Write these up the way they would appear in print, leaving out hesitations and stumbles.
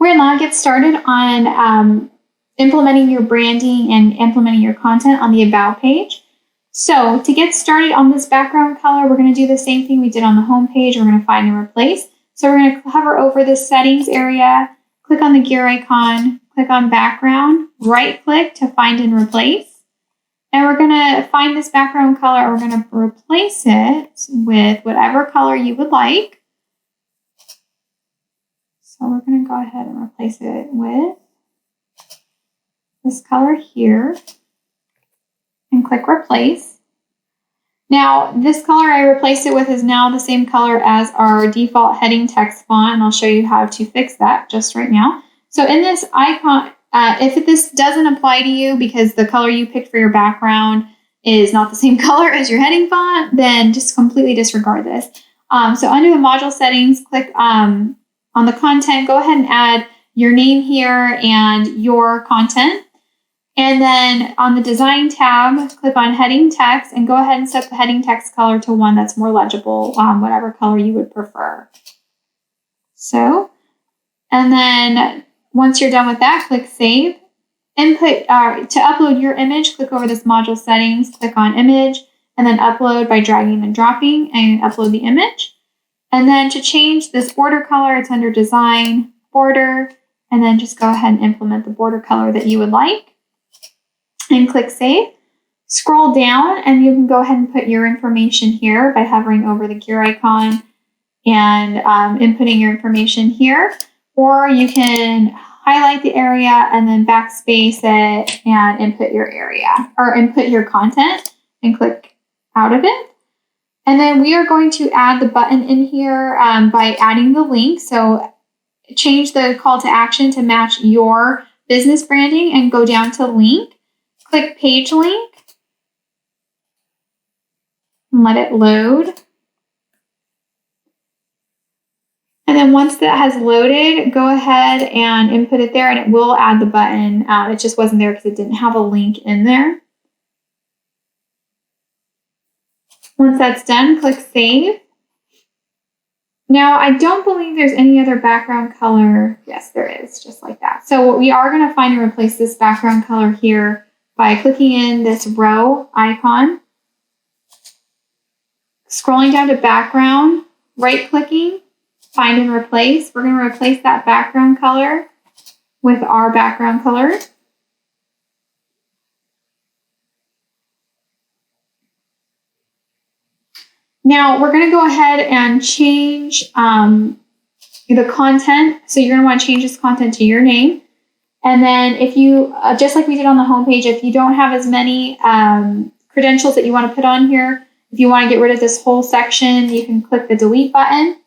We're going to get started on implementing your branding and implementing your content on the About page. So to get started on this background color, we're going to do the same thing we did on the home page. We're going to find and replace. So we're going to hover over the settings area, click on the gear icon, click on background, right click to find and replace. And we're going to find this background color. We're going to replace it with whatever color you would like. So we're going to go ahead and replace it with this color here and click replace. Now, this color I replaced it with is now the same color as our default heading text font, and I'll show you how to fix that just right now. So in this icon, if this doesn't apply to you because the color you picked for your background is not the same color as your heading font, then just completely disregard this. So under the module settings, click on the content, go ahead and add your name here and your content. And then on the design tab, click on heading text and go ahead and set the heading text color to one that's more legible, whatever color you would prefer. So, and then once you're done with that, click save. Input to upload your image, click over this module settings, click on image, and then upload by dragging and dropping and upload the image. And then to change this border color, it's under design, border, and then just go ahead and implement the border color that you would like. And click save. Scroll down and you can go ahead and put your information here by hovering over the gear icon and inputting your information here. Or you can highlight the area and then backspace it and input your area or input your content and click out of it. And then we are going to add the button in here by adding the link. So change the call to action to match your business branding and go down to link. Click page link and let it load. And then once that has loaded, go ahead and input it there and it will add the button. It just wasn't there because it didn't have a link in there. Once that's done, click save. Now, I don't believe there's any other background color. Yes, there is, just like that. So we are going to find and replace this background color here by clicking in this row icon, scrolling down to background, right-clicking, find and replace. We're going to replace that background color with our background color. Now, we're going to go ahead and change the content. So you're going to want to change this content to your name. And then if you, just like we did on the homepage, if you don't have as many credentials that you want to put on here, if you want to get rid of this whole section, you can click the delete button.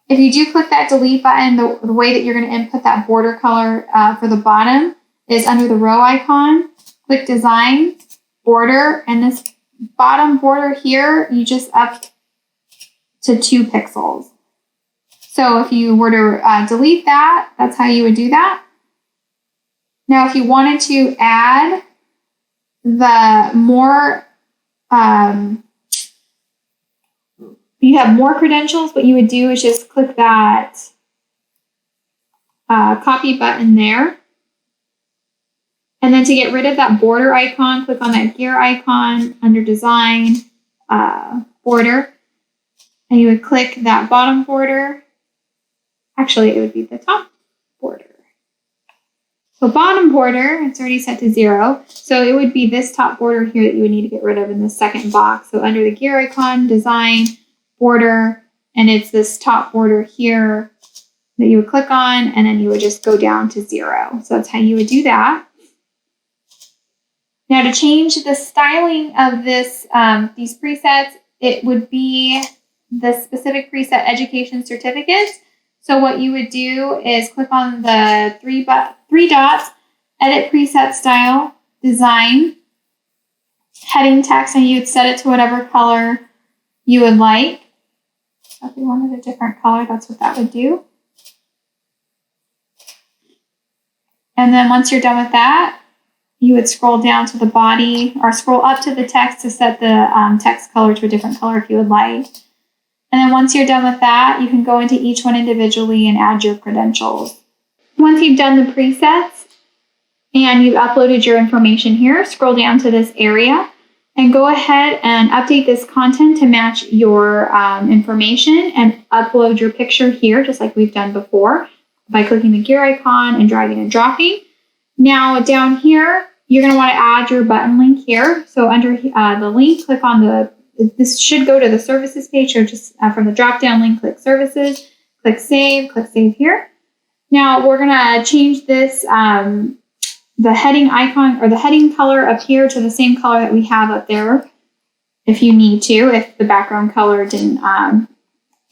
If you do click that delete button, the way that you're going to input that border color for the bottom is under the row icon. Click design, border, and this bottom border here, you just up to 2 pixels. So if you were to delete that, that's how you would do that. Now, if you wanted to add the more, you have more credentials, what you would do is just click that copy button there. And then to get rid of that border icon, click on that gear icon under design, border, and you would click that bottom border. Actually, it would be the top border. So bottom border, it's already set to 0. So it would be this top border here that you would need to get rid of in the second box. So under the gear icon, design, border, and it's this top border here that you would click on, and then you would just go down to 0. So that's how you would do that. Now to change the styling of this, these presets, it would be the specific preset education certificates. So what you would do is click on the three dots, edit preset style, design, heading text, and you'd set it to whatever color you would like. So if you wanted a different color, that's what that would do. And then once you're done with that, you would scroll down to the body or scroll up to the text to set the text color to a different color if you would like. And then once you're done with that, you can go into each one individually and add your credentials. Once you've done the presets and you've uploaded your information here, scroll down to this area and go ahead and update this content to match your information and upload your picture here, just like we've done before, by clicking the gear icon and dragging and dropping. Now down here, you're going to want to add your button link here. So under the link, click on this should go to the services page. So just from the drop down link, click services, click save here. Now we're going to change this, the heading icon or the heading color up here to the same color that we have up there if you need to, if the background color isn't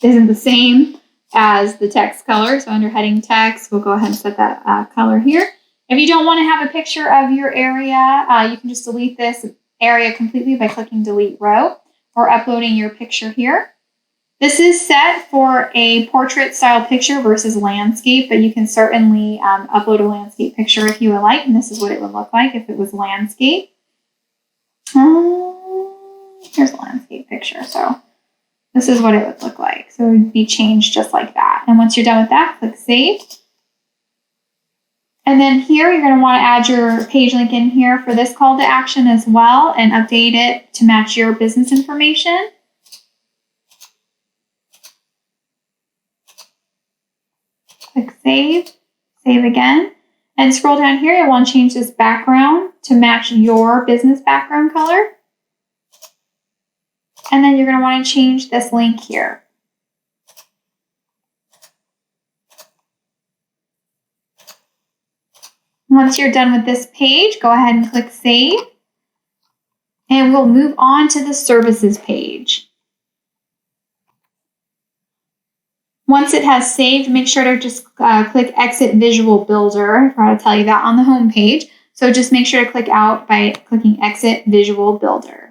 the same as the text color. So under heading text, we'll go ahead and set that color here. If you don't want to have a picture of your area, you can just delete this area completely by clicking delete row or uploading your picture here. This is set for a portrait style picture versus landscape, but you can certainly upload a landscape picture if you would like, and this is what it would look like if it was landscape. Here's a landscape picture, so this is what it would look like. So it would be changed just like that. And once you're done with that, click save. And then here, you're going to want to add your page link in here for this call to action as well and update it to match your business information. Click save, save again, and scroll down here. You'll want to change this background to match your business background color. And then you're going to want to change this link here. Once you're done with this page, go ahead and click save. And we'll move on to the services page. Once it has saved, make sure to just click Exit Visual Builder. I forgot to tell you that on the home page. So just make sure to click out by clicking Exit Visual Builder.